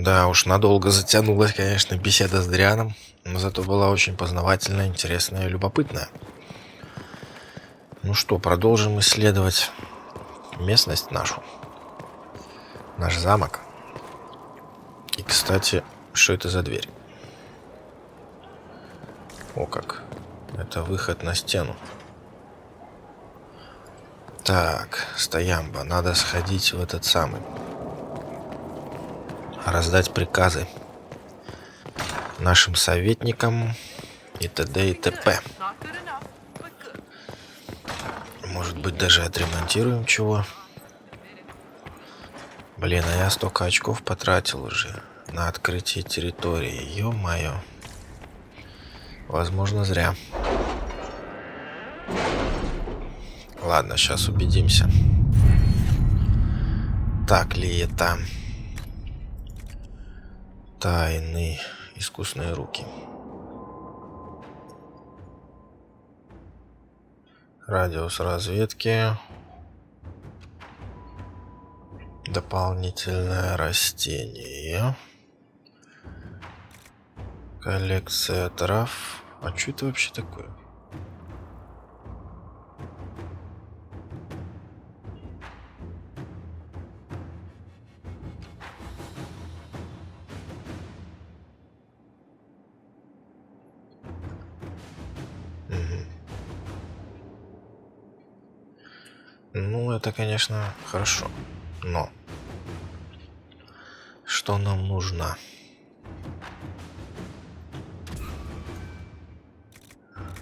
Да уж, надолго затянулась, конечно, беседа с Дрианом, но зато была очень познавательная, интересная и любопытная. Ну что, продолжим исследовать местность нашу, наш замок. И, кстати, что это за дверь? О как, это выход на стену. Так, стоямба, надо сходить в этот самый, раздать приказы нашим советникам и т.д. и т.п. Может быть, даже отремонтируем чего. Блин, а я столько очков потратил уже на открытие территории. Ё-моё. Возможно, зря. Ладно, сейчас убедимся. Так ли это? Тайны. Искусные руки. Радиус разведки. Дополнительное растение. Коллекция трав. А что это вообще такое? Ну, это, конечно, хорошо. Но что нам нужно?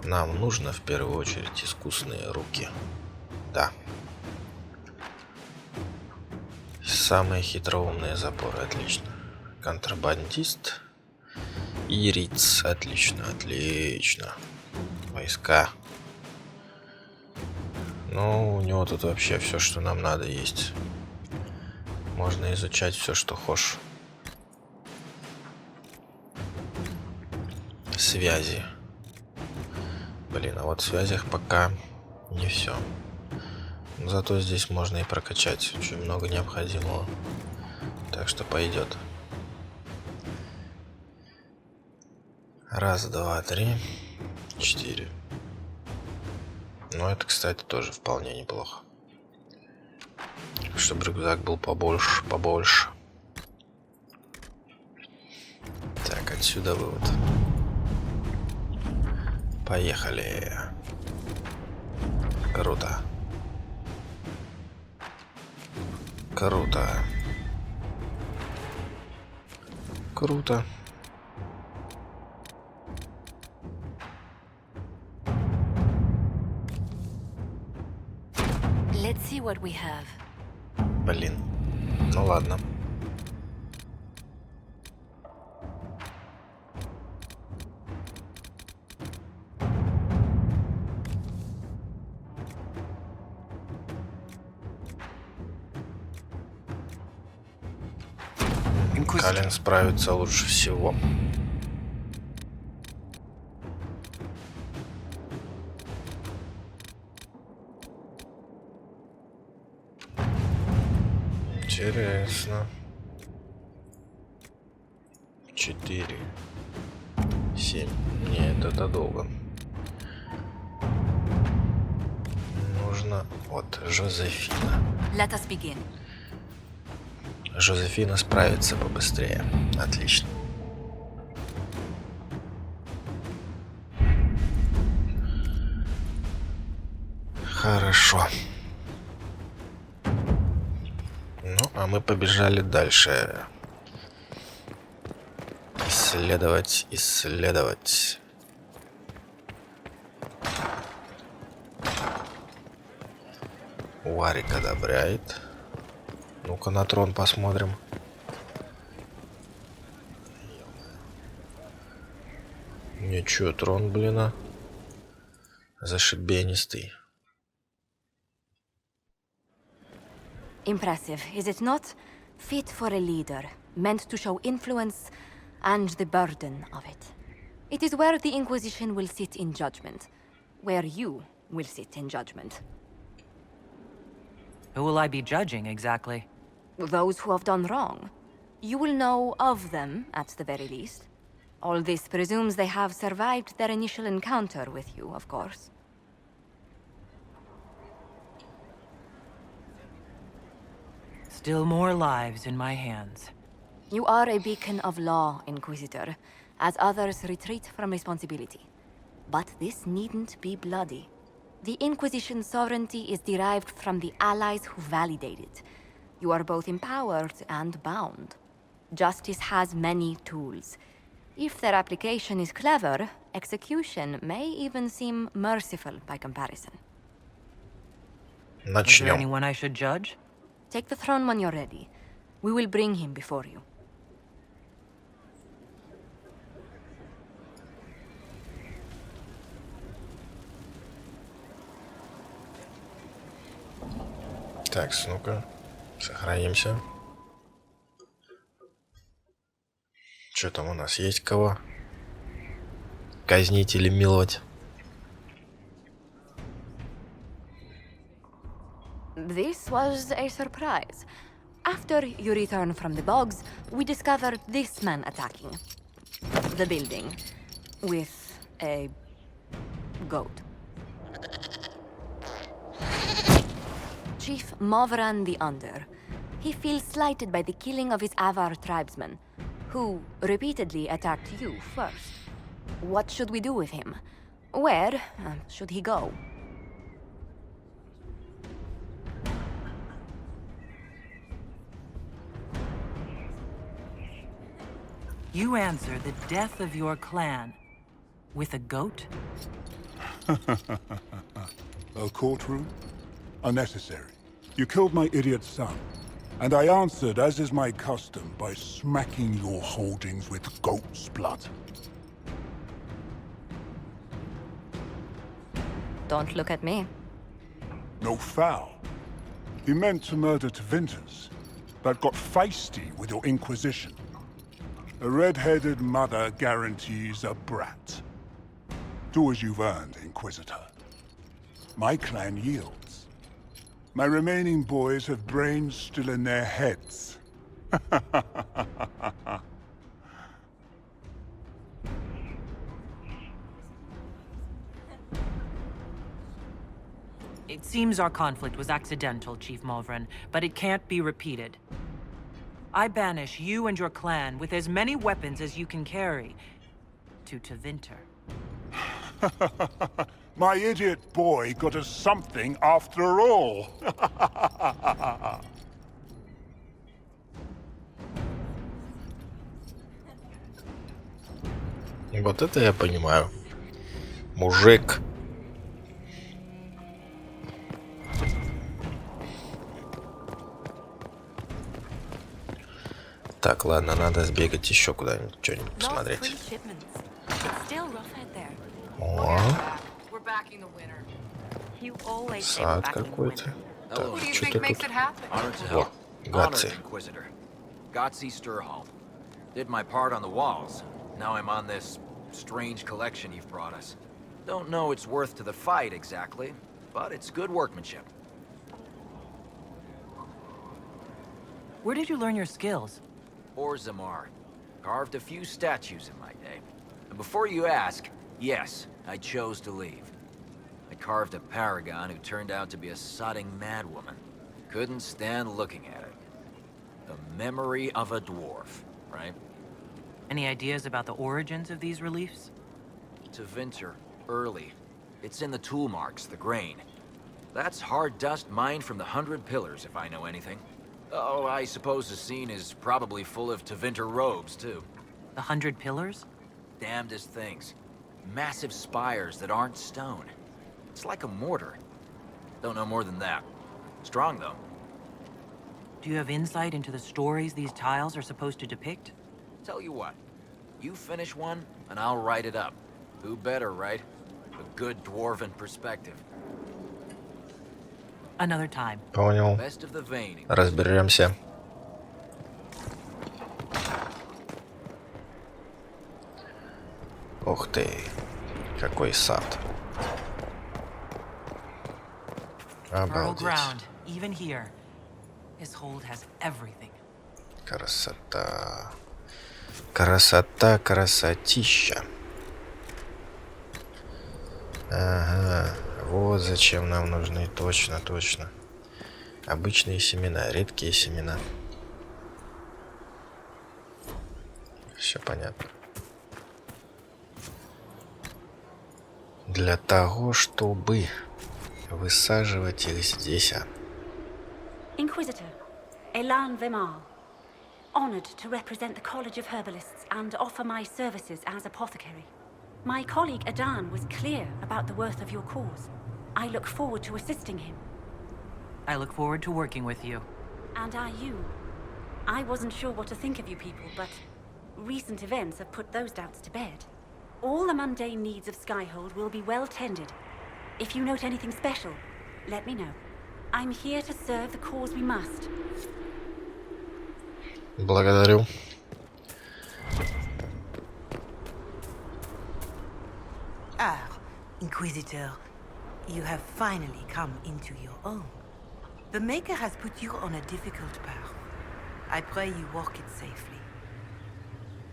Нам нужно в первую очередь искусные руки. Да. Самые хитроумные запоры, отлично. Контрабандист. И риц, отлично, отлично. Войска. Ну, у него тут вообще все, что нам надо, есть. Можно изучать все, что хочешь. Связи. Блин, а вот в связях пока не все. Но зато здесь можно и прокачать очень много необходимого. Так что пойдет. Раз, два, три, 4. Ну, это, кстати, тоже вполне неплохо. Чтобы рюкзак был побольше, побольше. Так, отсюда вывод. Поехали. Круто. Круто. Круто. Let's see what we have. Блин. Ну ладно. Калин справится лучше всего. Интересно. 4, 7. Нет, это долго. Нужно... Вот, Жозефина. Let us begin. Жозефина справится побыстрее. Отлично. Хорошо. Ну, а мы побежали дальше. Исследовать, исследовать. Уарик одобряет. Ну-ка на трон посмотрим. Ничего, трон, блин, а. Зашибенистый. Impressive, is it not? Fit for a leader, meant to show influence and the burden of it. It is where the Inquisition will sit in judgment. Where you will sit in judgment. Who will I be judging exactly? Those who have done wrong. You will know of them, at the very least. All this presumes they have survived their initial encounter with you, of course. Still more lives in my hands. You are a beacon of law, Inquisitor, as others retreat from responsibility. But this needn't be bloody. The Inquisition's sovereignty is derived from the allies who validate it. You are both empowered and bound. Justice has many tools. If their application is clever, execution may even seem merciful by comparison. Is there Начнем. anyone I should judge? Take the throne when you're ready. We will bring him before you. Так, ну-ка, сохранимся. Что там у нас? Есть кого казнить или миловать? This was a surprise. After you return from the bogs, we discovered this man attacking the building with a goat. Chief Movran the Under. He feels slighted by the killing of his Avar tribesmen, who repeatedly attacked you first. What should we do with him? Where should he go? You answer the death of your clan with a goat? A courtroom? Unnecessary. You killed my idiot son, and I answered, as is my custom, by smacking your holdings with goat's blood. Don't look at me. No foul. He meant to murder Tevinters, but got feisty with your Inquisition. A red-headed mother guarantees a brat. Do as you've earned, Inquisitor. My clan yields. My remaining boys have brains still in their heads. It seems our conflict was accidental, Chief Movran, but it can't be repeated. I banish you and your clan with as many weapons as you can carry to Tevinter. My idiot boy got us something after all. Вот это я понимаю. Мужик. Так, ладно, надо сбегать еще куда-нибудь, что-нибудь посмотреть. О, сад какой-то. Так, что-то тут. Во, Гатси. Gotsi Sturholm. Did my part on the walls. Now I'm on this strange collection you've brought us. Don't know it's worth to the fight exactly, but it's good workmanship. Where did you learn your skills? Zamar. Carved a few statues in my day. And before you ask, yes, I chose to leave. I carved a paragon who turned out to be a sodding madwoman. Couldn't stand looking at it. The memory of a dwarf, right? Any ideas about the origins of these reliefs? Tevinter, early. It's in the tool marks, the grain. That's hard dust mined from the 100 Pillars, if I know anything. Oh, I suppose the scene is probably full of Tevinter robes, too. The 100 Pillars? Damnedest things. Massive spires that aren't stone. It's like a mortar. Don't know more than that. Strong, though. Do you have insight into the stories these tiles are supposed to depict? Tell you what. You finish one, and I'll write it up. Who better, right? A good dwarven perspective. Another time. Понял. Best of the vein. Разберемся. Ух ты, какой сад. Fertile Обалдеть. ground, even here. His hold has everything. Красота. Красота, красотища. Ага, вот зачем нам нужны, точно, точно. Обычные семена, редкие семена. Все понятно. Для того, чтобы высаживать их здесь. Inquisitor, Elan Vimar. Honored to represent the College of Herbalists and offer my services as apothecary. My colleague Adan was clear about the worth of your cause. I look forward to assisting him. I look forward to working with you. And are you? I wasn't sure what to think of you people, but recent events have put those doubts to bed. All the mundane needs of Skyhold will be well tended. If you note anything special, let me know. I'm here to serve the cause we must. Благодарю. Ah, Inquisitor, you have finally come into your own. The Maker has put you on a difficult path. I pray you walk it safely.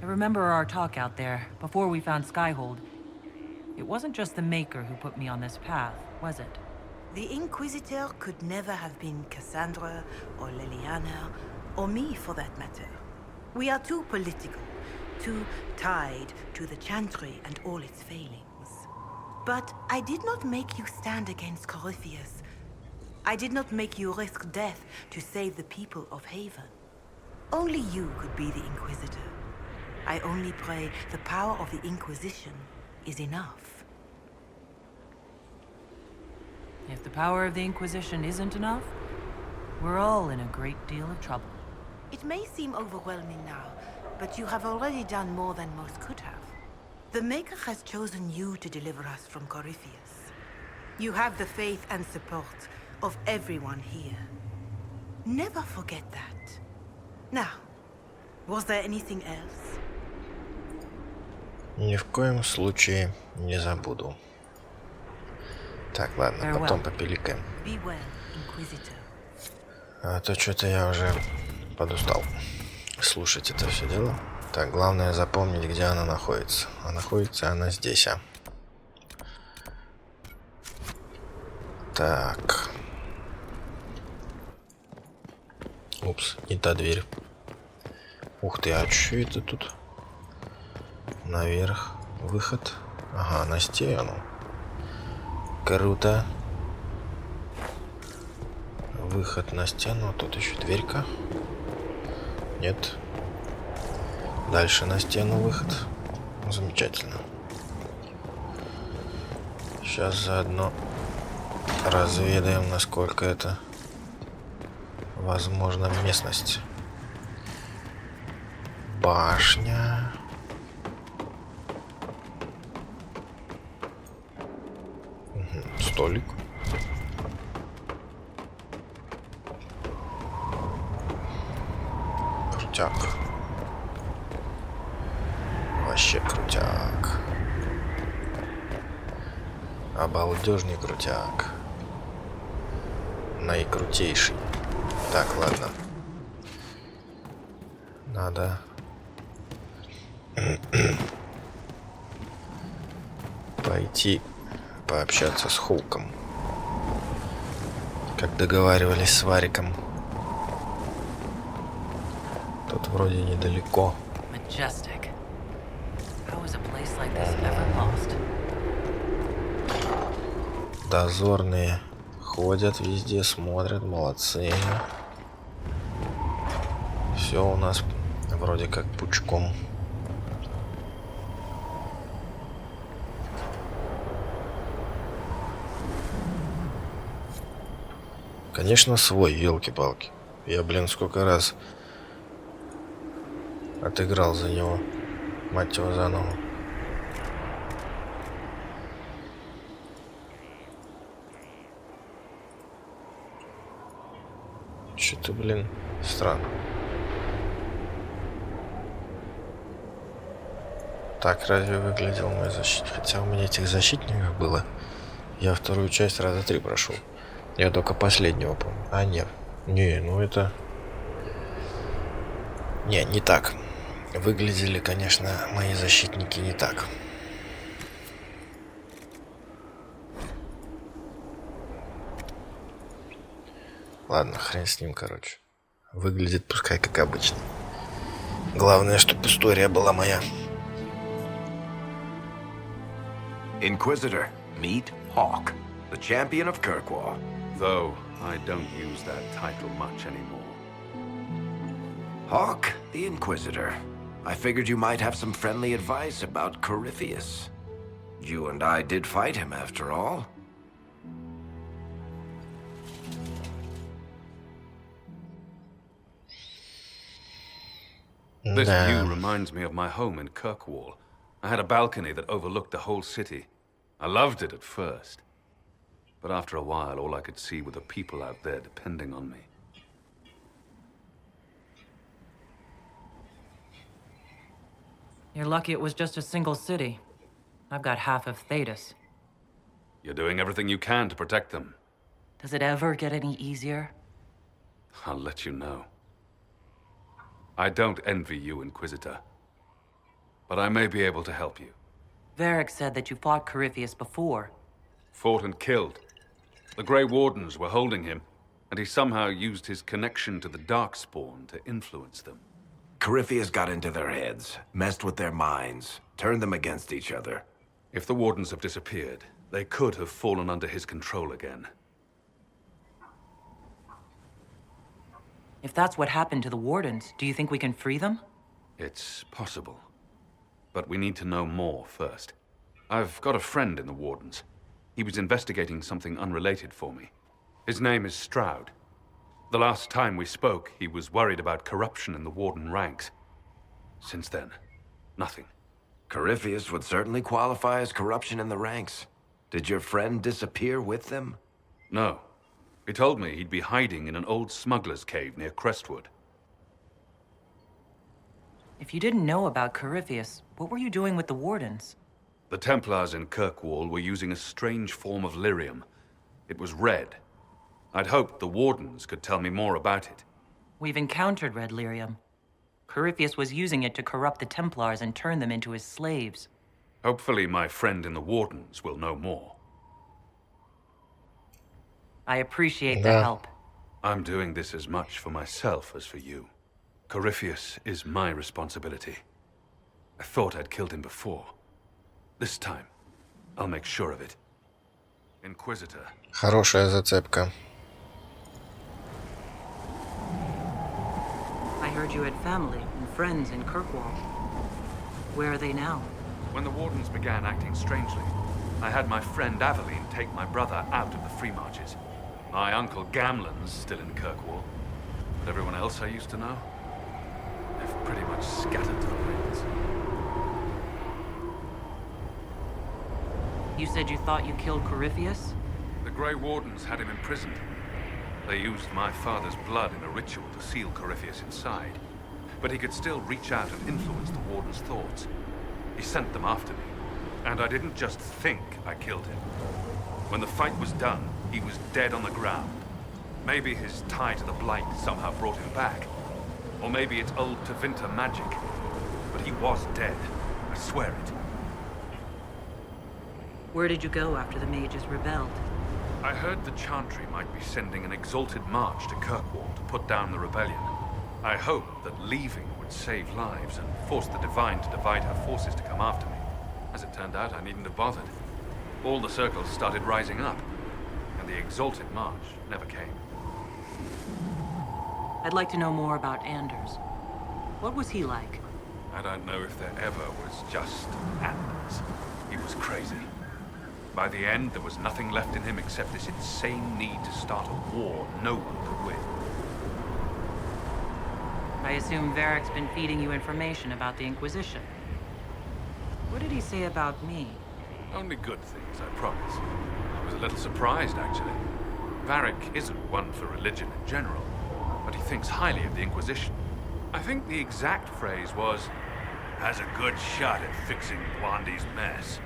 I remember our talk out there, before we found Skyhold. It wasn't just the Maker who put me on this path, was it? The Inquisitor could never have been Cassandra, or Liliana, or me for that matter. We are too political, too tied to the Chantry and all its failings. But I did not make you stand against Corypheus. I did not make you risk death to save the people of Haven. Only you could be the Inquisitor. I only pray the power of the Inquisition is enough. If the power of the Inquisition isn't enough, we're all in a great deal of trouble. It may seem overwhelming now, but you have already done more than most could have. The Maker has chosen you to deliver us from Corypheus. You have the faith and support of everyone here. Never forget that. Now, was there anything else? Ни в коем случае не забуду. Так, ладно, потом попиликаем. Be well, Inquisitor. А то что-то я уже подустал слушать это все дело. Так, главное запомнить, где она находится. А находится она здесь, Так. Упс, не та дверь. Ух ты, а что это тут? Наверх. Выход. Ага, на стену. Круто. Выход на стену. Тут еще дверька. Нет. Дальше на стену выход. Замечательно. Сейчас заодно разведаем, насколько это возможно местность. Башня. Столик. Крутяк. Вообще крутяк. Обалдежный крутяк. Наикрутейший. Так, ладно. Надо пойти пообщаться с Хулком, как договаривались с Вариком. Тут вроде недалеко. Majestic. How is a place like this ever lost? Дозорные ходят везде, смотрят, молодцы. Все у нас вроде как пучком. Конечно, свой, елки-палки. Я, блин, сколько раз отыграл за него. Мать его за ногу. Что-то, блин, странно. Так разве выглядел мой защитник? Хотя у меня этих защитников было. Я вторую часть раза 3 прошел. Я только последнего помню. А, нет. Не, ну это... Не так. Выглядели, конечно, мои защитники не так. Ладно, хрен с ним, короче. Выглядит пускай как обычно. Главное, чтобы история была моя. Inquisitor, meet Hawk, the champion of Kirkwall. Though I don't use that title much anymore. Hawk, the Inquisitor. I figured you might have some friendly advice about Corypheus. You and I did fight him, after all. This Да. view reminds me of my home in Kirkwall. I had a balcony that overlooked the whole city. I loved it at first. But after a while, all I could see were the people out there depending on me. You're lucky it was just a single city. I've got half of Thetis. You're doing everything you can to protect them. Does it ever get any easier? I'll let you know. I don't envy you, Inquisitor. But I may be able to help you. Varric said that you fought Corypheus before. Fought and killed. The Grey Wardens were holding him, and he somehow used his connection to the Darkspawn to influence them. Corypheus got into their heads, messed with their minds, turned them against each other. If the Wardens have disappeared, they could have fallen under his control again. If that's what happened to the Wardens, do you think we can free them? It's possible. But we need to know more first. I've got a friend in the Wardens. He was investigating something unrelated for me. His name is Stroud. The last time we spoke, he was worried about corruption in the Warden ranks. Since then, nothing. Corypheus would certainly qualify as corruption in the ranks. Did your friend disappear with them? No. He told me he'd be hiding in an old smuggler's cave near Crestwood. If you didn't know about Corypheus, what were you doing with the Wardens? The Templars in Kirkwall were using a strange form of lyrium. It was red. I'd hoped the Wardens could tell me more about it. We've encountered red lyrium. Corypheus was using it to corrupt the Templars and turn them into his slaves. Hopefully my friend in the Wardens will know more. I appreciate the Yeah. help. I'm doing this as much for myself as for you. Corypheus is my responsibility. I thought I'd killed him before. This time, I'll make sure of it. Inquisitor. Хорошая зацепка. I heard you had family and friends in Kirkwall. Where are they now? When the Wardens began acting strangely, I had my friend Aveline take my brother out of the Free Marches. My uncle Gamlen's still in Kirkwall. But everyone else I used to know, they've pretty much scattered to the winds. You said you thought you killed Corypheus? The Grey Wardens had him imprisoned. They used my father's blood in a ritual to seal Corypheus inside. But he could still reach out and influence the Warden's thoughts. He sent them after me. And I didn't just think I killed him. When the fight was done, he was dead on the ground. Maybe his tie to the Blight somehow brought him back. Or maybe it's old Tevinter magic. But he was dead. I swear it. Where did you go after the mages rebelled? I heard the Chantry might be sending an exalted march to Kirkwall to put down the rebellion. I hoped that leaving would save lives and force the Divine to divide her forces to come after me. As it turned out, I needn't have bothered. All the circles started rising up, and the exalted march never came. I'd like to know more about Anders. What was he like? I don't know if there ever was just Anders. He was crazy. By the end, there was nothing left in him except this insane need to start a war no one could win. I assume Varric's been feeding you information about the Inquisition. What did he say about me? Only good things, I promise. I was a little surprised, actually. Varric isn't one for religion in general, but he thinks highly of the Inquisition. I think the exact phrase was, has a good shot at fixing Blondie's mess.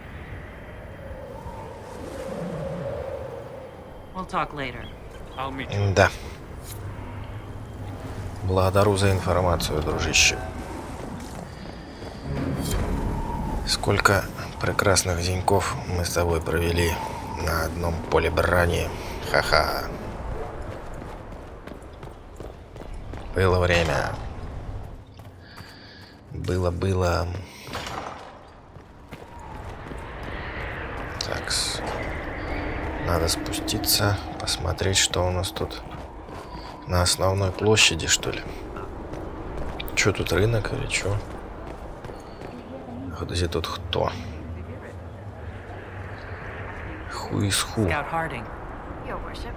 We'll talk later. I'll meet you. Да. Благодарю за информацию, дружище. Сколько прекрасных деньков мы с тобой провели на одном поле брани. Ха-ха. Было время. Было. Такс. Надо спуститься, посмотреть, что у нас тут. На основной площади, что ли? Чё тут, рынок или чё? Где тут кто? Who is who? Scout Harding. Your worship.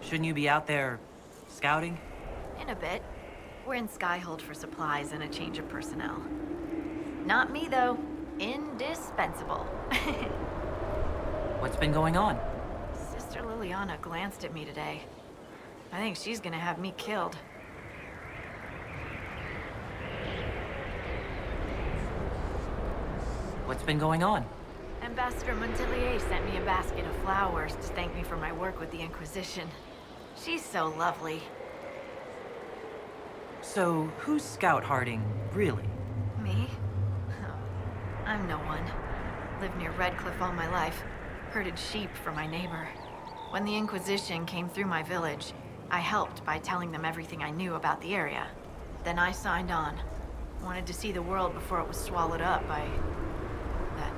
Shouldn't you be out there scouting? In a bit. We're in Skyhold for supplies and a change of personnel. Not me, though. Indispensable. What's been going on? Sister Liliana glanced at me today. I think she's gonna have me killed. What's been going on? Ambassador Montelier sent me a basket of flowers to thank me for my work with the Inquisition. She's so lovely. So, who's Scout Harding, really? Me? Oh, I'm no one. Lived near Redcliffe all my life. Herded sheep for my neighbor. When the Inquisition came through my village, I helped by telling them everything I knew about the area. Then I signed on. Wanted to see the world before it was swallowed up by that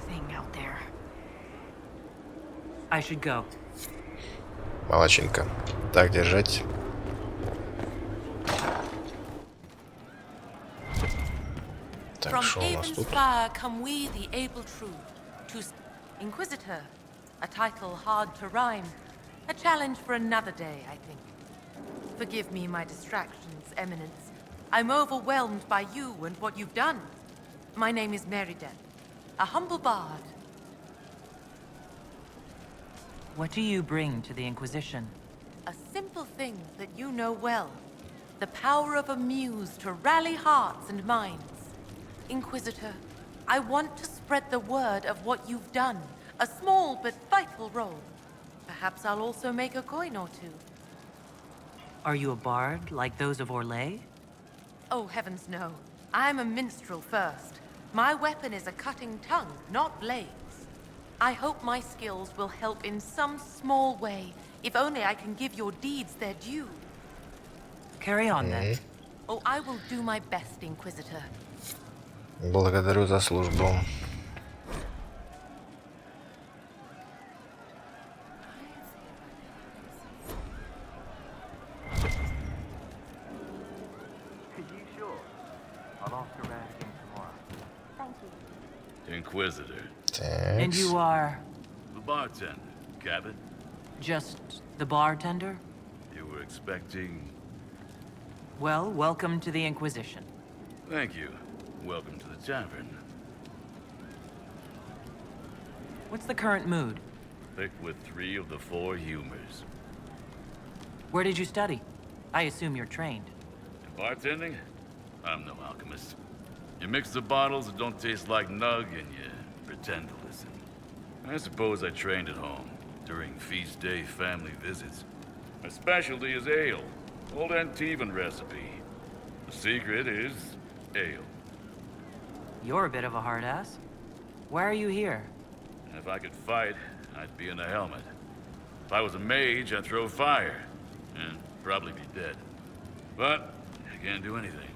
thing out there. I should go. Молодчинка. Так держать. Так, что у нас тут? Come we, the able true, to Inquisitor, a title hard to rhyme, a challenge for another day, I think. Forgive me my distractions, Eminence. I'm overwhelmed by you and what you've done. My name is Meriden, a humble bard. What do you bring to the Inquisition? A simple thing that you know well. The power of a muse to rally hearts and minds. Inquisitor, I want to spread the word of what you've done. A small but vital role. Perhaps I'll also make a coin or two. Are you a bard like those of Orlais? Oh, heavens no. I'm a minstrel first. My weapon is a cutting tongue, not blades. I hope my skills will help in some small way, if only I can give your deeds their due. Carry on, then. Oh, I will do my best, Inquisitor. Благодарю за службу. Inquisitor. And you are The bartender, Cabot. just the bartender? You were expecting... Well, welcome to the Inquisition. Thank you. Welcome to the tavern. What's the current mood? Thick with 3 of the 4 humors. Where did you study? I assume you're trained. In bartending? I'm no alchemist. You mix the bottles that don't taste like nug and you pretend to listen. I suppose I trained at home, during feast day family visits. My specialty is ale. Old Antivan recipe. The secret is ale. You're a bit of a hard ass. Why are you here? If I could fight, I'd be in a helmet. If I was a mage, I'd throw fire. And probably be dead. But I can't do anything.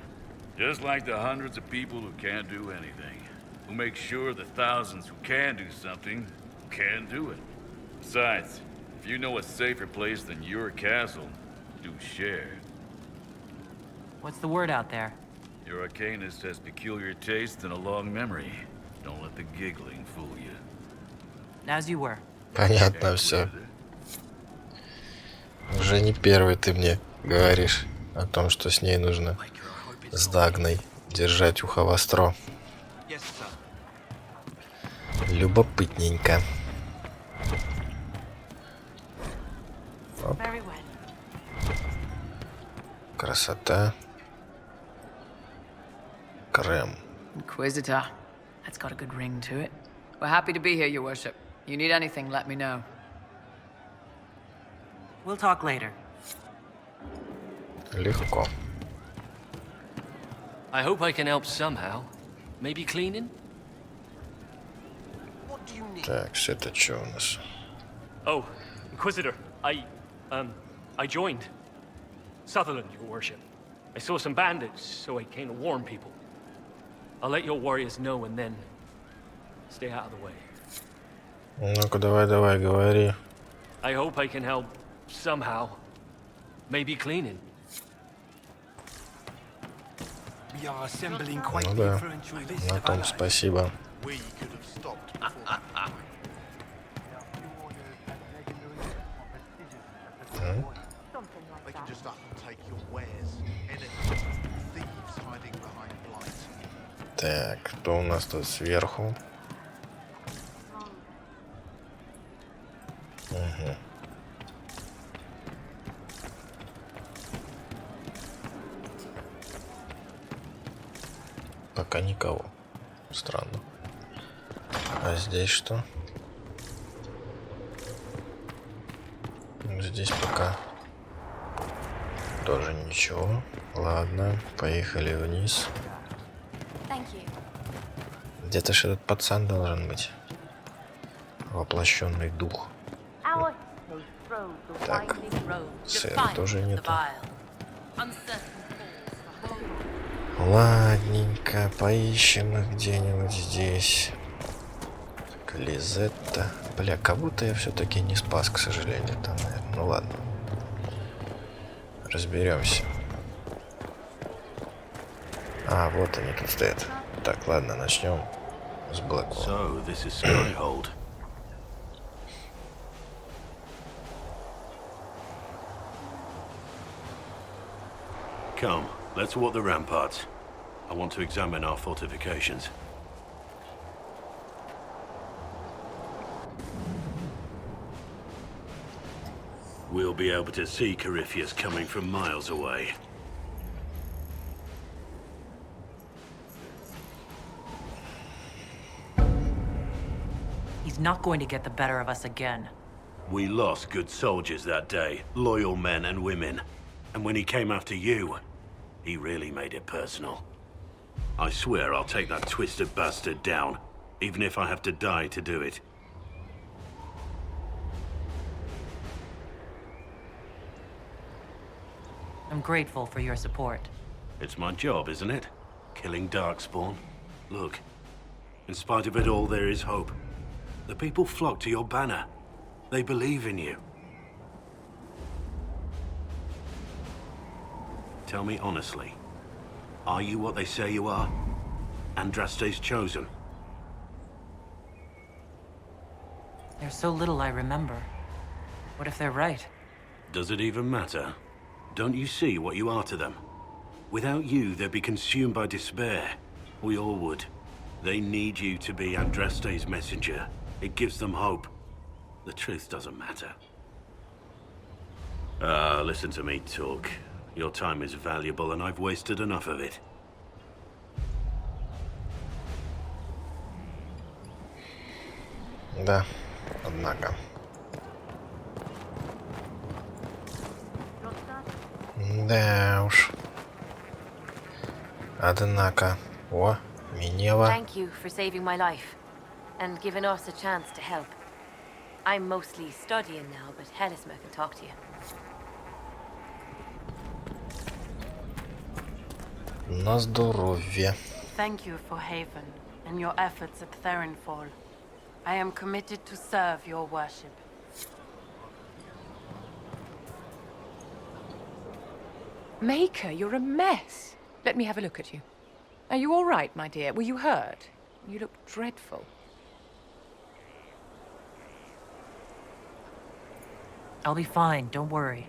Just like the hundreds of people who can't do anything. Who make sure the thousands who can do something, can do it. Besides, if you know a safer place than your castle, do share. What's the word out there? Your arcanist has peculiar taste and a long memory. Don't let the giggling fool you. As you were. Понятно все. Уже не первый ты мне говоришь о том, что с ней нужно с Дагной держать ухо востро. Любопытненько. Оп. Красота. Крем. Inquisitor. That's got a good ring to it. We're happy to be here, Your Worship. You need anything, let me know. We'll talk later. Легко. I hope I can help somehow. Maybe cleaning? Так, это что у нас? Oh, Inquisitor, I joined. Sutherland, your worship. I saw some bandits, so I came to warn people. I'll let your warriors know and then stay out of the way. Ну-ка, давай, говори. I hope I can help somehow. Maybe cleaning. We are assembling Ну quite да, influential list на of том allies. спасибо. We could have stopped before. They can just up and take your wares. Enemies, thieves hiding behind blight. Так, кто у нас тут сверху? Угу. Пока никого. Странно. А здесь что? Здесь пока тоже ничего. Ладно, поехали вниз. Где-то же этот пацан должен быть. Воплощенный дух. Так, сэра тоже нету. Ладненько, поищем их где-нибудь здесь. Лизетта. Бля, кого-то я все-таки не спас, к сожалению, там, наверное. Ну ладно. Разберемся. А, вот они тут стоят. Так, ладно, начнем с Блэквелла. So, this is Скайхолда. Come, let's walk the ramparts. I want to examine our fortifications. We'll be able to see Corypheus coming from miles away. He's not going to get the better of us again. We lost good soldiers that day, loyal men and women. And when he came after you, he really made it personal. I swear I'll take that twisted bastard down, even if I have to die to do it. I'm grateful for your support. It's my job, isn't it? Killing Darkspawn. Look, in spite of it all, there is hope. The people flock to your banner. They believe in you. Tell me honestly, are you what they say you are? Andraste's chosen? There's so little I remember. What if they're right? Does it even matter? Don't you see what you are to them? Without you, they'd be consumed by despair. We all would. They need you to be Andraste's messenger. It gives them hope. The truth doesn't matter. Listen to me talk. Your time is valuable and I've wasted enough of it. Да, однако. Да уж. Однако. О, Минева. Thank you for saving my life and giving us a chance to help. I'm mostly studying now, but Hellisma can talk to you. На здоровье. Thank you for Haven and your efforts at Therenfall. I am committed to serve your worship. Maker, you're a mess. Let me have a look at you. Are you all right, my dear? Were you hurt? You look dreadful. I'll be fine, don't worry.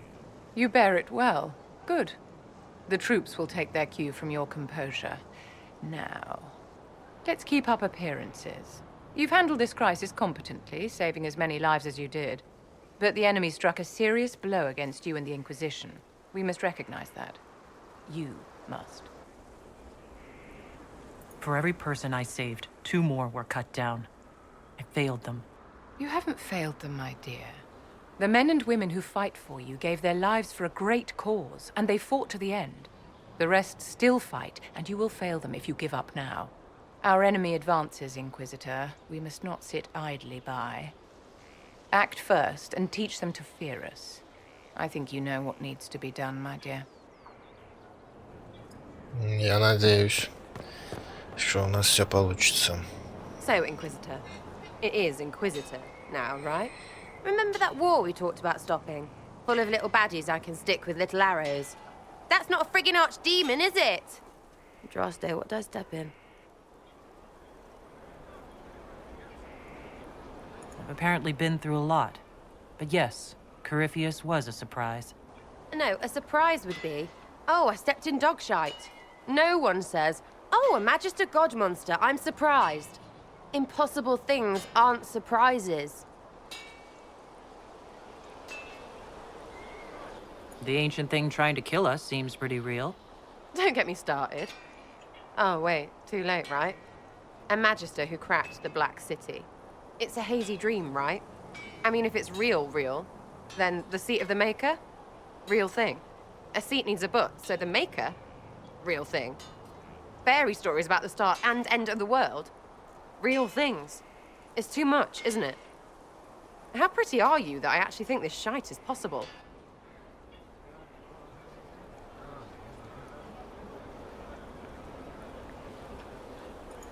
You bear it well. Good. The troops will take their cue from your composure. Now, let's keep up appearances. You've handled this crisis competently, saving as many lives as you did. But the enemy struck a serious blow against you and the Inquisition. We must recognize that. You must. For every person I saved, 2 more were cut down. I failed them. You haven't failed them, my dear. The men and women who fight for you gave their lives for a great cause, and they fought to the end. The rest still fight, and you will fail them if you give up now. Our enemy advances, Inquisitor. We must not sit idly by. Act first and teach them to fear us. I think you know what needs to be done, my dear. Я надеюсь, что у нас все получится. So, Inquisitor. It is Inquisitor now, right? Remember that war we talked about stopping? Full of little baddies I can stick with little arrows. That's not a friggin' archdemon, is it? Droste, what does step in? I've apparently been through a lot. But yes, Corypheus was a surprise. No, a surprise would be, oh, I stepped in dog shite. No one says, oh, a Magister God monster, I'm surprised. Impossible things aren't surprises. The ancient thing trying to kill us seems pretty real. Don't get me started. Oh, wait, too late, right? A Magister who cracked the Black City. It's a hazy dream, right? I mean, if it's real, then the seat of the Maker? Real thing. A seat needs a butt, so the Maker? Real thing. Fairy stories about the start and end of the world? Real things. It's too much, isn't it? How pretty are you that I actually think this shite is possible?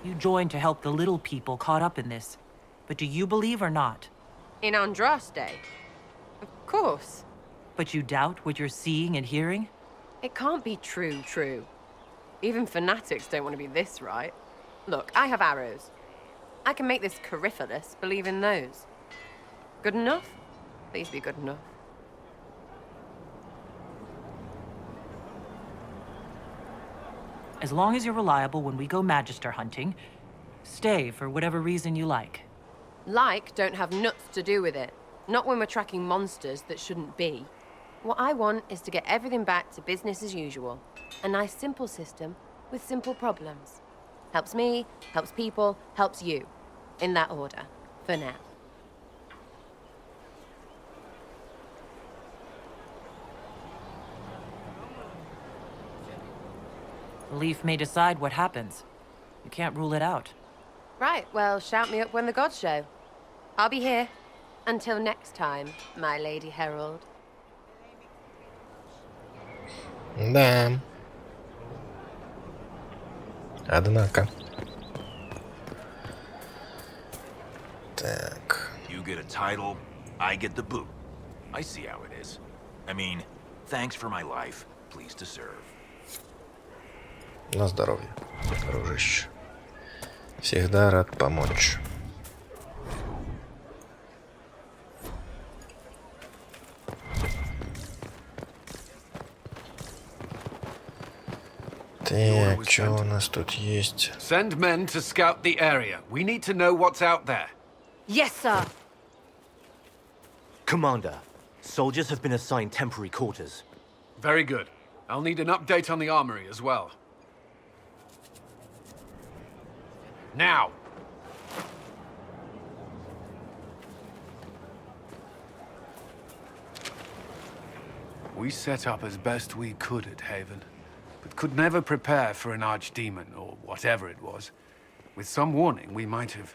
You joined to help the little people caught up in this. But do you believe or not? In Andraste? Of course. But you doubt what you're seeing and hearing? It can't be true. Even fanatics don't want to be this right. Look, I have arrows. I can make this Corypheus believe in those. Good enough? Please be good enough. As long as you're reliable when we go Magister hunting, stay for whatever reason you like. Like don't have nuts to do with it. Not when we're tracking monsters that shouldn't be. What I want is to get everything back to business as usual. A nice simple system with simple problems. Helps me, helps people, helps you. In that order, for now. Belief may decide what happens. You can't rule it out. Right, well, shout me up when the gods show. I'll be here. Until next time, my Lady Herald. Да. Однако. Так. You get a title, I get the boot. I see how it is. I mean, thanks for my life. Pleased to serve. На здоровье, дружище. Всегда рад помочь. Так, что у нас тут есть? Send men to scout the area. We need to know what's out there. Yes, sir. Commander, soldiers have been assigned temporary quarters. Very good. I'll need an update on the armory as well. Now! We set up as best we could at Haven, but could never prepare for an archdemon, or whatever it was. With some warning, we might have...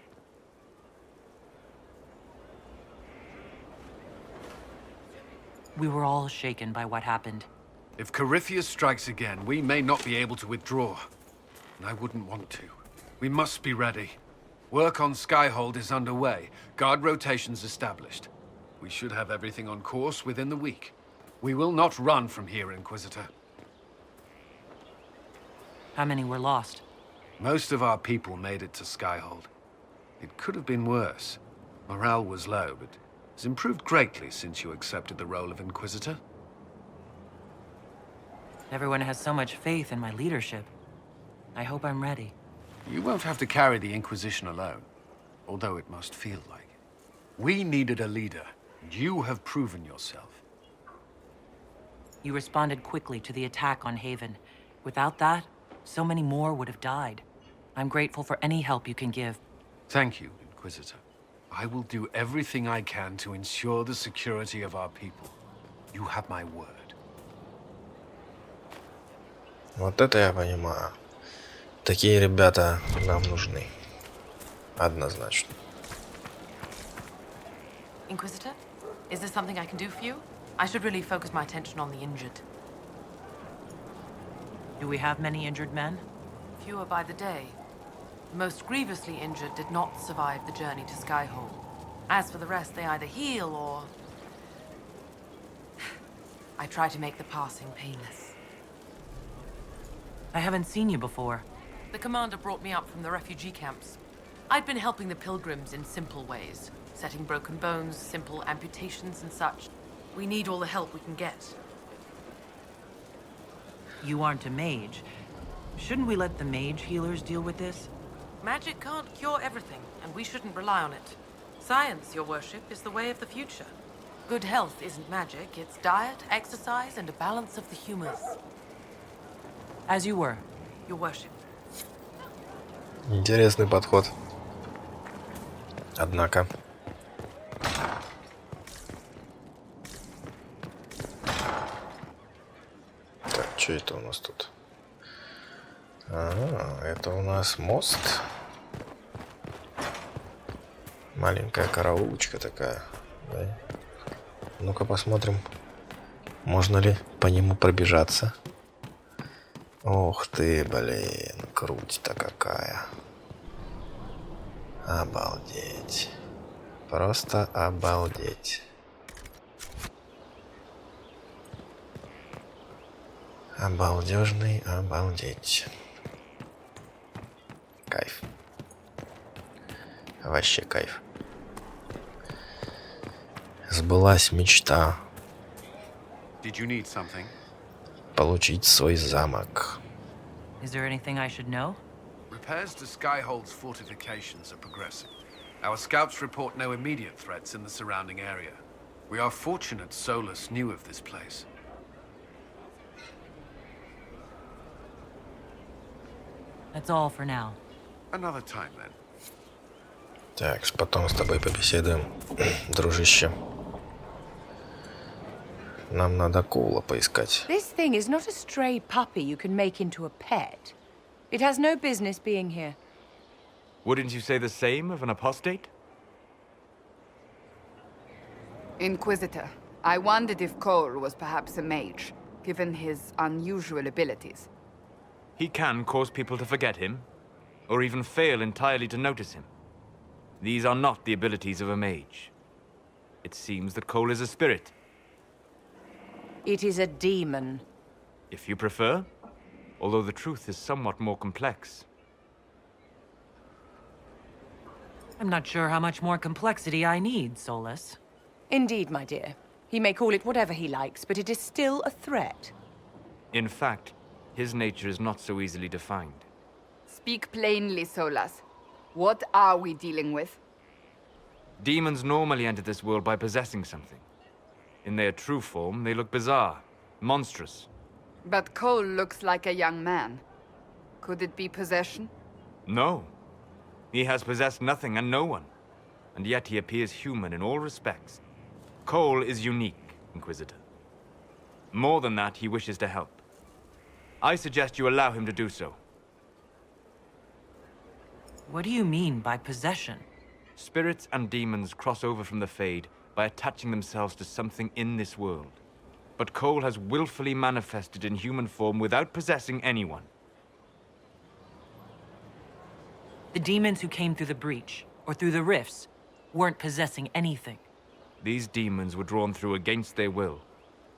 We were all shaken by what happened. If Corypheus strikes again, we may not be able to withdraw. And I wouldn't want to. We must be ready. Work on Skyhold is underway. Guard rotations established. We should have everything on course within the week. We will not run from here, Inquisitor. How many were lost? Most of our people made it to Skyhold. It could have been worse. Morale was low, but it's improved greatly since you accepted the role of Inquisitor. Everyone has so much faith in my leadership. I hope I'm ready. You won't have to carry the Inquisition alone, although it must feel like it. We needed a leader, and you have proven yourself. You responded quickly to the attack on Haven. Without that, so many more would have died. I'm grateful for any help you can give. Thank you, Inquisitor. I will do everything I can to ensure the security of our people. You have my word. Вот это я понимаю. Такие ребята нам нужны. Однозначно. Inquisitor, is there something I can do for you? I should really focus my attention on the injured. Do we have many injured men? Fewer by the day. The most grievously injured did not survive the journey to Skyhole. As for the rest, they either heal or... I try to make the passing painless. I haven't seen you before. The commander brought me up from the refugee camps. I'd been helping the pilgrims in simple ways, setting broken bones, simple amputations and such. We need all the help we can get. You aren't a mage. Shouldn't we let the mage healers deal with this? Magic can't cure everything, and we shouldn't rely on it. Science, your worship, is the way of the future. Good health isn't magic, it's diet, exercise, and a balance of the humors. As you were. Your worship. Интересный подход. Однако. Так, что это у нас тут? Это у нас мост. Маленькая караулочка такая. Да? Ну-ка посмотрим, можно ли по нему пробежаться. Ух ты, блин, круть-то какая. Обалдеть. Просто обалдеть. Обалдежный обалдеть. Кайф. Вообще кайф. Сбылась мечта. Did you need something? Получить свой замок. Is there anything I should know? Repairs to Skyhold's fortifications are progressing. Our scouts report no immediate threats in the surrounding area. We are fortunate Solus knew of this place. That's all for now. Another time then. Так, потом с тобой побеседуем, дружище. Нам надо Коула поискать. This thing is not a stray puppy you can make into a pet. It has no business being here. Wouldn't you say the same of an apostate? Inquisitor, I wondered if Cole was perhaps a mage, given his unusual abilities. He can cause people to forget him, or even fail entirely to notice him. These are not the abilities of a mage. It seems that Cole is a spirit. It is a demon. If you prefer, although the truth is somewhat more complex. I'm not sure how much more complexity I need, Solus. Indeed, my dear. He may call it whatever he likes, but it is still a threat. In fact, his nature is not so easily defined. Speak plainly, Solas. What are we dealing with? Demons normally enter this world by possessing something. In their true form, they look bizarre, monstrous. But Cole looks like a young man. Could it be possession? No. He has possessed nothing and no one. And yet he appears human in all respects. Cole is unique, Inquisitor. More than that, he wishes to help. I suggest you allow him to do so. What do you mean by possession? Spirits and demons cross over from the Fade by attaching themselves to something in this world. But Cole has willfully manifested in human form without possessing anyone. The demons who came through the breach, or through the rifts, weren't possessing anything. These demons were drawn through against their will,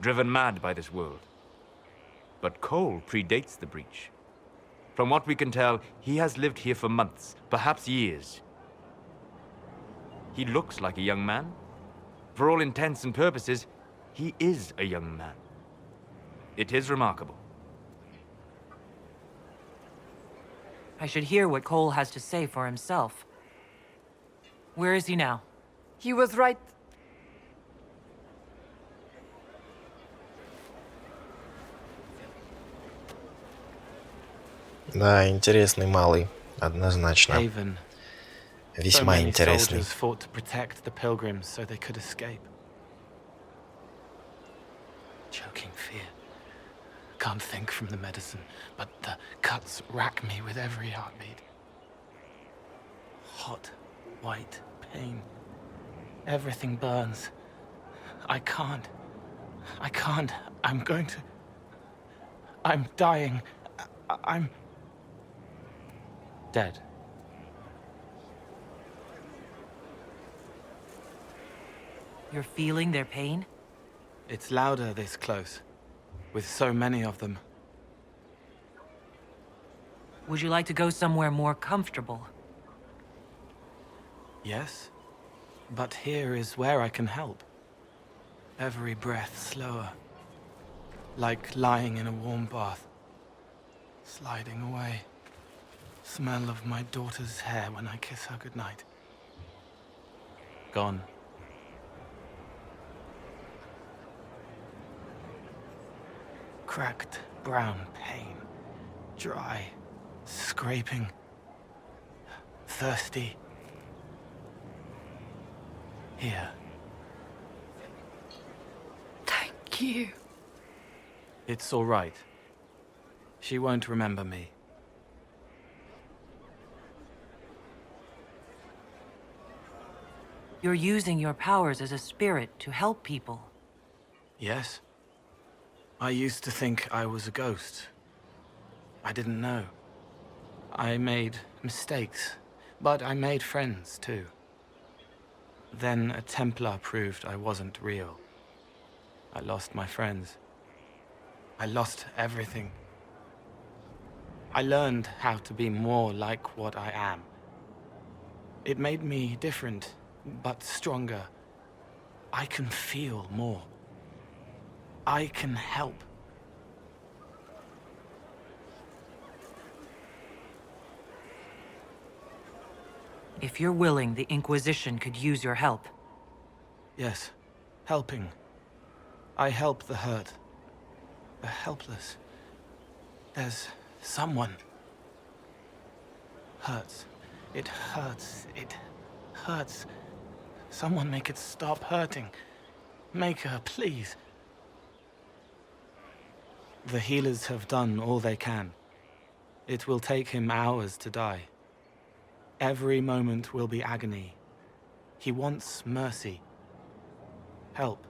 driven mad by this world. But Cole predates the breach. From what we can tell, he has lived here for months, perhaps years. He looks like a young man. For all intents and purposes, he is a young man. It is remarkable. I should hear what Cole has to say for himself. Where is he now? He was right. Да, интересный малый, однозначно. Haven. весьма интересный. Fought to protect the pilgrims so they could escape. Choking fear. Can't think from the medicine, but the cuts rack me with every heartbeat. Hot, white pain. Everything burns. I can't. I'm going to... I'm dying. I'm... dead. You're feeling their pain? It's louder this close, with so many of them. Would you like to go somewhere more comfortable? Yes, but here is where I can help. Every breath slower, like lying in a warm bath, sliding away. Smell of my daughter's hair when I kiss her goodnight. Gone. Cracked brown pain, dry, scraping, thirsty. Here. Thank you. It's all right. She won't remember me. You're using your powers as a spirit to help people. Yes. I used to think I was a ghost. I didn't know. I made mistakes, but I made friends too. Then a Templar proved I wasn't real. I lost my friends. I lost everything. I learned how to be more like what I am. It made me different, but stronger. I can feel more. I can help. If you're willing, the Inquisition could use your help. Yes, helping. I help the hurt, the helpless. There's someone. Hurts. It hurts. It hurts. Someone make it stop hurting. Make her, please. The healers have done all they can. It will take him hours to die. Every moment will be agony. He wants mercy. Help.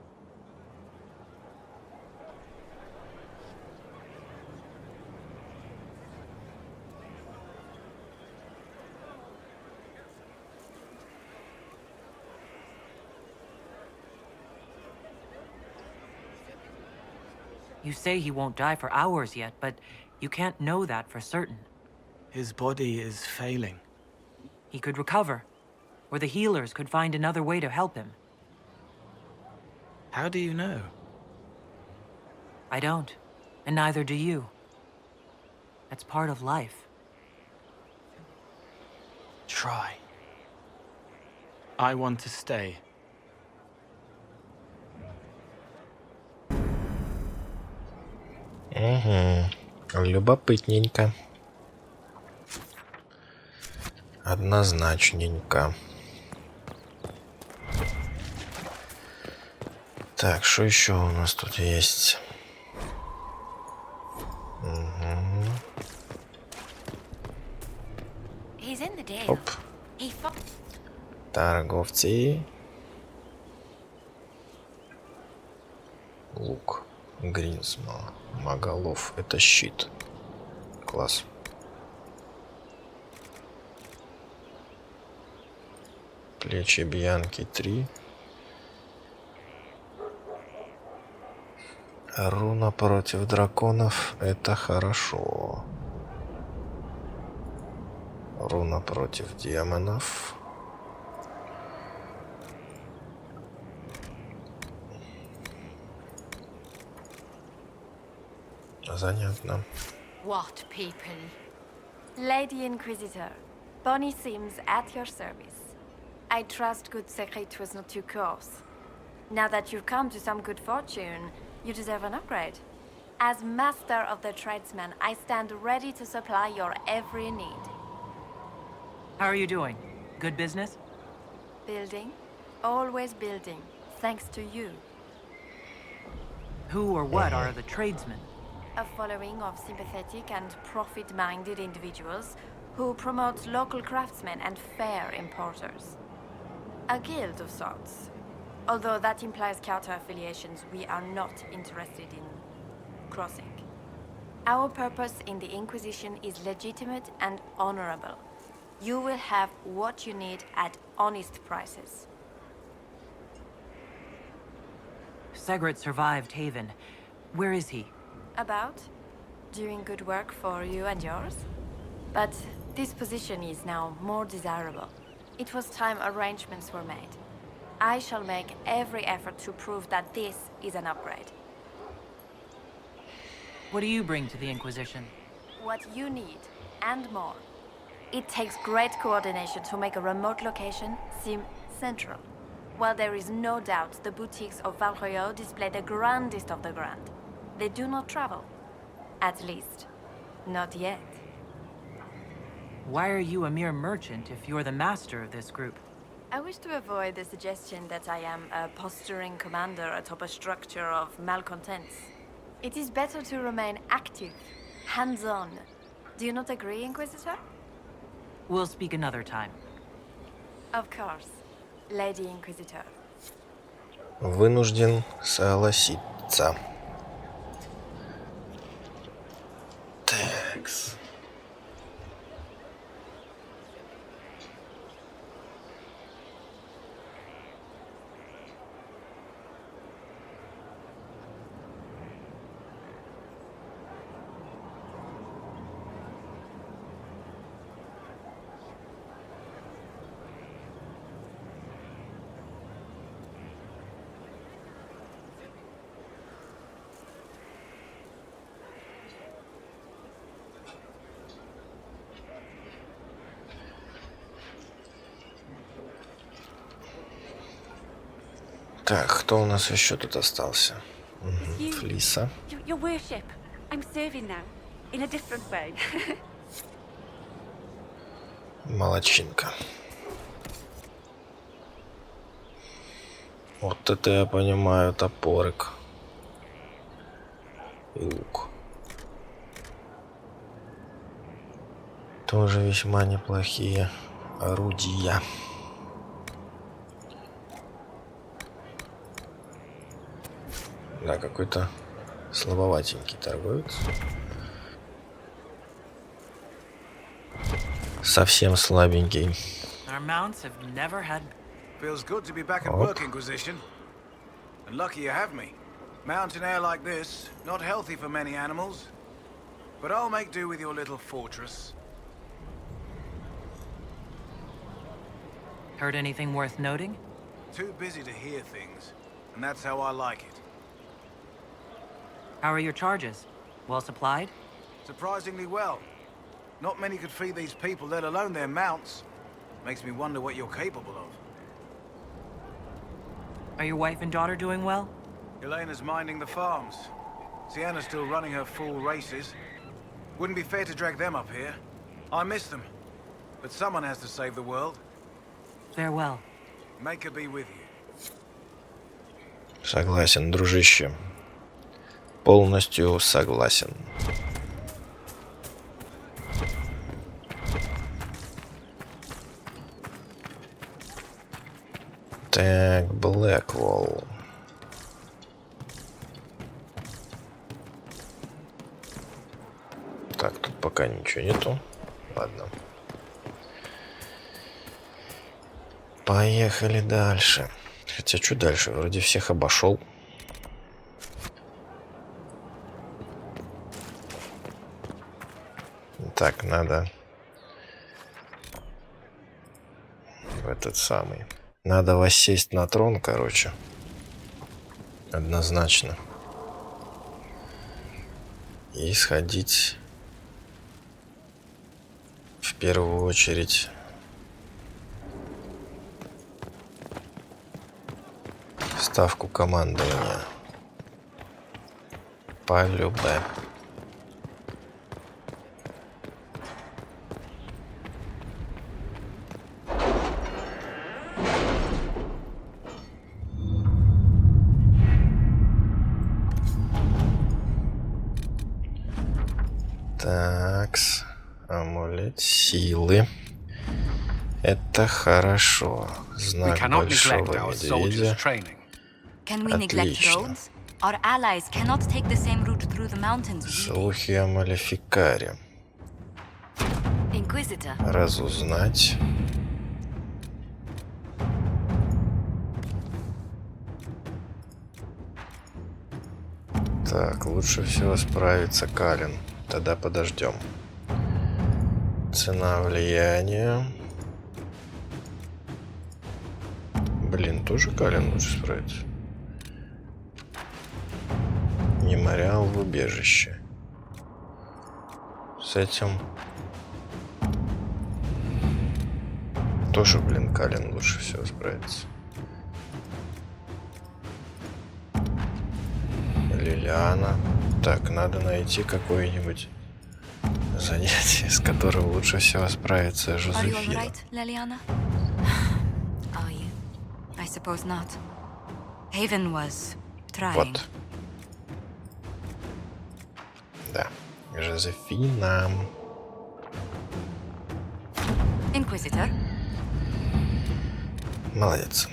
You say he won't die for hours yet, but you can't know that for certain. His body is failing. He could recover, or the healers could find another way to help him. How do you know? I don't, and neither do you. That's part of life. Try. I want to stay. Угу. Любопытненько. Однозначненько. Так, что еще у нас тут есть? Угу. Оп. Торговцы. Лук. Гринсмал. Маголов. Это щит. Класс. Плечи Бьянки 3. Руна против драконов. Это хорошо. Руна против демонов. Занятно. What people? Lady Inquisitor, Bonnie seems at your service. I trust good secret was not too coarse. Now that you've come to some good fortune, you deserve an upgrade. As master of the tradesman, I stand ready to supply your every need. How are you doing? Good business? Building. Always building. Thanks to you. Who or what are the tradesmen? A following of sympathetic and profit-minded individuals who promote local craftsmen and fair importers. A guild of sorts. Although that implies counter-affiliations we are not interested in crossing. Our purpose in the Inquisition is legitimate and honorable. You will have what you need at honest prices. Segret survived Haven. Where is he? About? Doing good work for you and yours? But this position is now more desirable. It was time arrangements were made. I shall make every effort to prove that this is an upgrade. What do you bring to the Inquisition? What you need, and more. It takes great coordination to make a remote location seem central. While there is no doubt the boutiques of Valroyo display the grandest of the grand, they do not travel. At least, not yet. Why are you a mere merchant if you're the master of this group? I wish to avoid the suggestion that I am a posturing commander atop a structure of malcontents. It is better to remain active, hands-on. Do you not agree, Inquisitor? We'll speak another time. Of course, Lady Inquisitor. Вынужден согласиться. Такс. Так, кто у нас еще тут остался? Флиса. Your worship, I'm serving now, in a different way. Молодчинка. Вот это я понимаю, топорик. И лук. Тоже весьма неплохие орудия. Да, какой-то слабоватенький торговец. Совсем слабенький. Our mounts have never had... Feels good to be back at work, Inquisition. And lucky you have me. Mountain air like this, not healthy for many animals. But I'll make do with your little fortress. Heard anything worth noting? Too busy to hear things, and that's how I like it. How are your charges? Well supplied? Surprisingly well. Not many could feed these people, let alone their mounts. Makes me wonder what you're capable of. Are your wife and daughter doing well? Elena's minding the farms. Sienna's still running her full races. Wouldn't be fair to drag them up here. I miss them. But someone has to save the world. Farewell. Make her be with you. Согласен, дружище. Полностью согласен. Так, Блэкволл. Так, тут пока ничего нету. Ладно. Поехали дальше. Хотя, что дальше? Вроде всех обошел. Так, надо в этот самый. Надо воссесть на трон, короче. Однозначно. И сходить в первую очередь в ставку командования. По любе. Добавить силы. Это хорошо. Знак большого медведя. Отлично. Слухи о Малефикаре. Разузнать. Так, лучше всего справится Калин. Тогда подождем. Цена влияния. Блин, тоже Калин лучше справится. Мемориал в убежище. С этим тоже, блин, Калин лучше всего справится. Лилиана. Так, надо найти какое-нибудь занятие, с которым лучше всего справится Жозефина. Вот. Да. Жозефина. Inquisitor. Молодец.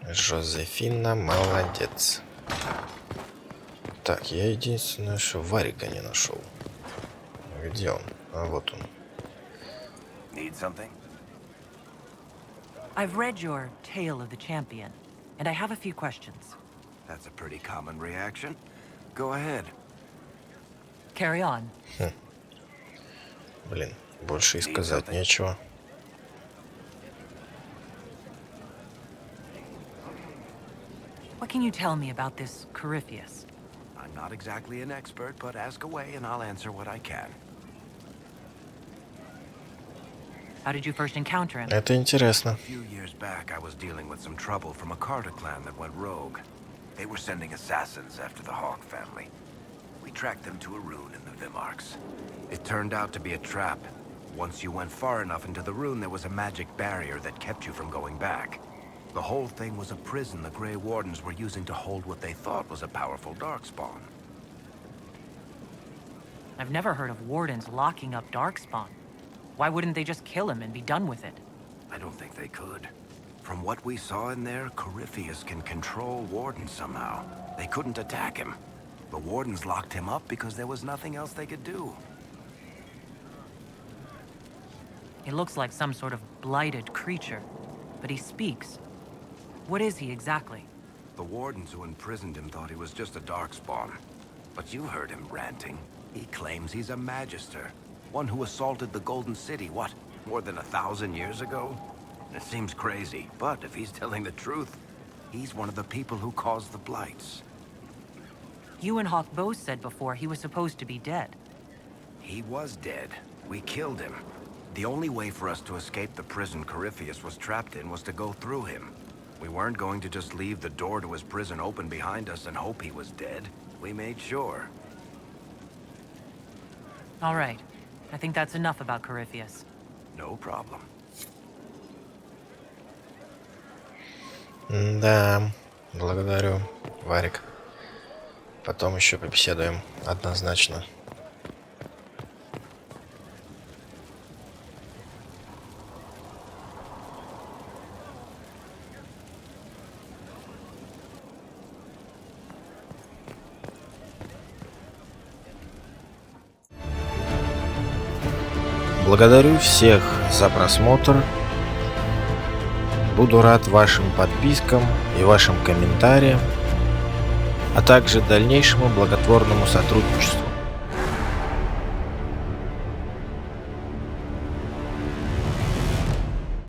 Жозефина молодец. Так, я единственное, что Варика не нашел. Где он? А вот он. I've read your Tale of the Champion, and I have a few questions. That's a pretty common reaction. Go ahead. Carry on. Блин, больше и сказать нечего. What can you tell me about this Corypheus? I'm not exactly an expert, but ask away and I'll answer what I can. How did you first encounter him? Это интересно. A few years back, I was dealing with some trouble from a Carter clan that went rogue. They were sending assassins after the Hawk family. We tracked them to a rune in the Vimarks. It turned out to be a trap. Once you went far enough into the rune, there was a magic barrier that kept you from going back. The whole thing was a prison the Grey Wardens were using to hold what they thought was a powerful Darkspawn. I've never heard of Wardens locking up Darkspawn. Why wouldn't they just kill him and be done with it? I don't think they could. From what we saw in there, Corypheus can control Wardens somehow. They couldn't attack him. The Wardens locked him up because there was nothing else they could do. He looks like some sort of blighted creature, but he speaks. What is he exactly? The Wardens who imprisoned him thought he was just a Darkspawn. But you heard him ranting. He claims he's a Magister. One who assaulted the Golden City, what, more than 1,000 years ago? It seems crazy, but if he's telling the truth, he's one of the people who caused the blights. You and Hawk both said before he was supposed to be dead. He was dead. We killed him. The only way for us to escape the prison Corypheus was trapped in was to go through him. We weren't going to just leave the door to his prison open behind us and hope he was dead. We made sure. All right. I think that's enough about Corypheus. No problem. Да, благодарю, Варик. Потом еще побеседуем, однозначно. Благодарю всех за просмотр. Буду рад вашим подпискам и вашим комментариям, а также дальнейшему благотворному сотрудничеству.